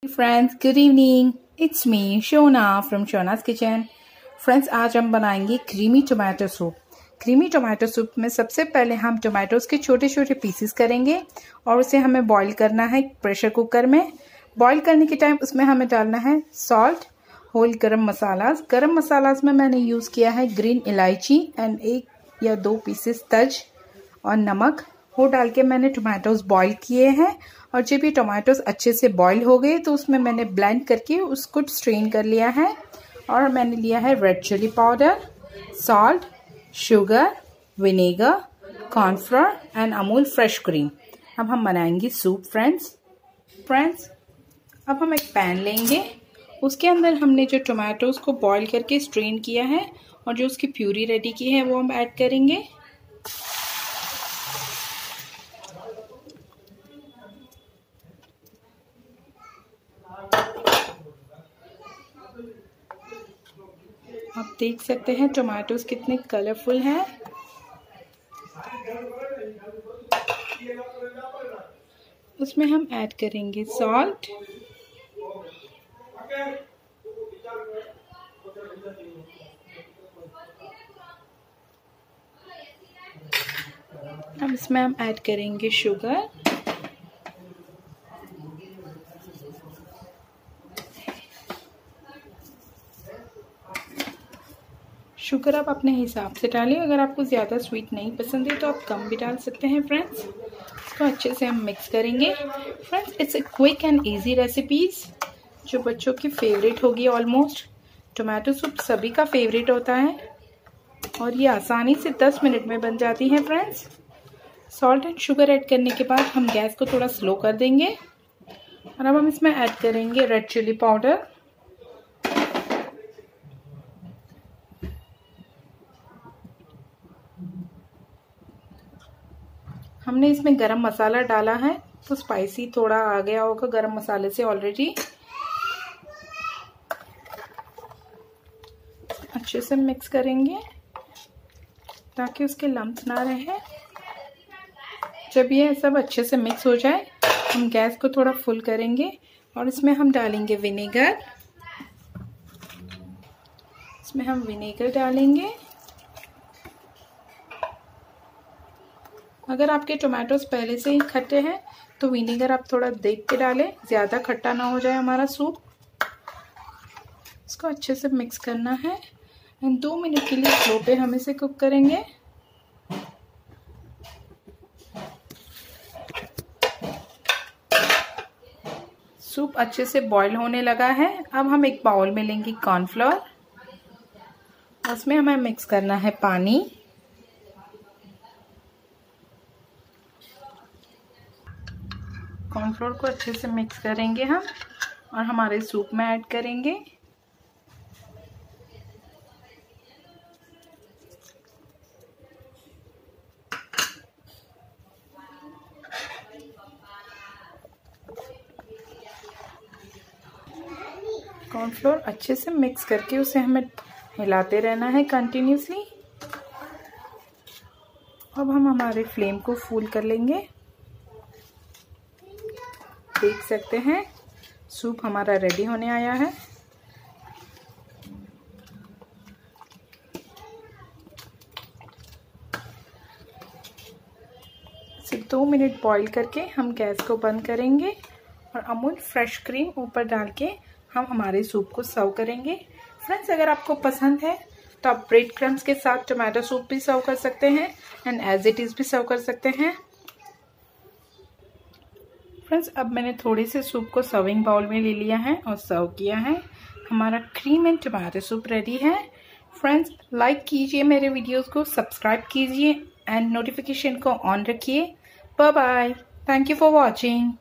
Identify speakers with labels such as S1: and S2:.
S1: Friends, good evening. It's me Shona from शोनास kitchen. Friends, आज हम बनाएंगे creamy tomato soup. Creamy tomato soup में सबसे पहले हम टोमेटोज़ के छोटे छोटे पीसेस करेंगे और उसे हमें बॉईल करना है प्रेशर कुकर में। बॉईल करने के टाइम उसमें हमें डालना है सॉल्ट, होल गरम मसालाज। गरम मसालाज में मैंने यूज़ किया है ग्रीन इलायची एंड 1 या 2 पीसेस तज और नमक। वो डाल के मैंने टोमेटोज़ बॉईल किए हैं और जब ये टोमेटोज़ अच्छे से बॉईल हो गए तो उसमें मैंने ब्लेंड करके उसको स्ट्रेन कर लिया है। और मैंने लिया है red chilli powder, salt, sugar, vinegar, cornflour and Amul fresh cream. अब हम बनाएंगे सूप। फ्रेंड्स, अब हम एक पैन लेंगे। उसके अंदर हमने जो टोमेटोज़ को बॉईल करके स्ट्रेन किया है और जो उसकी प्यूरी रेडी की है वो हम ऐड करेंगे। आप देख सकते हैं टोमेटोज कितने कलरफुल हैं। उसमें हम ऐड करेंगे सॉल्ट, अब इसमें हम ऐड करेंगे शुगर, शुगर आप अपने हिसाब से डालें। अगर आपको ज़्यादा स्वीट नहीं पसंद है तो आप कम भी डाल सकते हैं। फ्रेंड्स, इसको अच्छे से हम मिक्स करेंगे। Friends, it's a quick and easy recipes जो बच्चों की फेवरेट होगी। ऑलमोस्ट टोमेटो सूप सभी का फेवरेट होता है और ये आसानी से 10 मिनट में बन जाती है। Friends, salt and sugar add करने के बाद हम गैस को थोड़ा स्लो कर देंगे और अब हम इसमें ऐड करेंगे रेड चिली पाउडर, हमने इसमें गरम मसाला डाला है तो स्पाइसी थोड़ा आ गया होगा गरम मसाले से ऑलरेडी। अच्छे से मिक्स करेंगे ताकि उसके लम्प्स ना रहे। जब ये सब अच्छे से मिक्स हो जाए हम गैस को थोड़ा फुल करेंगे और इसमें हम डालेंगे विनेगर। इसमें हम विनेगर डालेंगे। अगर आपके टोमेटोज पहले से ही खट्टे हैं तो विनेगर आप थोड़ा देख के डालें, ज़्यादा खट्टा ना हो जाए हमारा सूप। इसको अच्छे से मिक्स करना है एंड 2 मिनट के लिए स्लो पे हम इसे कुक करेंगे। सूप अच्छे से बॉईल होने लगा है। अब हम एक बाउल में लेंगे कॉर्नफ्लोर, उसमें हमें मिक्स करना है पानी। कॉर्नफ्लोर को अच्छे से मिक्स करेंगे हम और हमारे सूप में ऐड करेंगे। कॉर्नफ्लोर अच्छे से मिक्स करके उसे हमें हिलाते रहना है कंटिन्यूसली। अब हम हमारे फ्लेम को फुल कर लेंगे। देख सकते हैं सूप हमारा रेडी होने आया है। सिर्फ 2 मिनट बॉईल करके हम गैस को बंद करेंगे और अमूल फ्रेश क्रीम ऊपर डाल के हम हमारे सूप को सर्व करेंगे। फ्रेंड्स, अगर आपको पसंद है तो आप ब्रेड क्रम्स के साथ टोमेटो सूप भी सर्व कर सकते हैं एंड एज इट इज़ भी सर्व कर सकते हैं। फ्रेंड्स, अब मैंने थोड़े से सूप को सर्विंग बाउल में ले लिया है और सर्व किया है। हमारा cream and tomato soup ready है। फ्रेंड्स, लाइक कीजिए मेरे वीडियोस को, सब्सक्राइब कीजिए एंड नोटिफिकेशन को ऑन रखिए। Bye bye. Thank you for watching.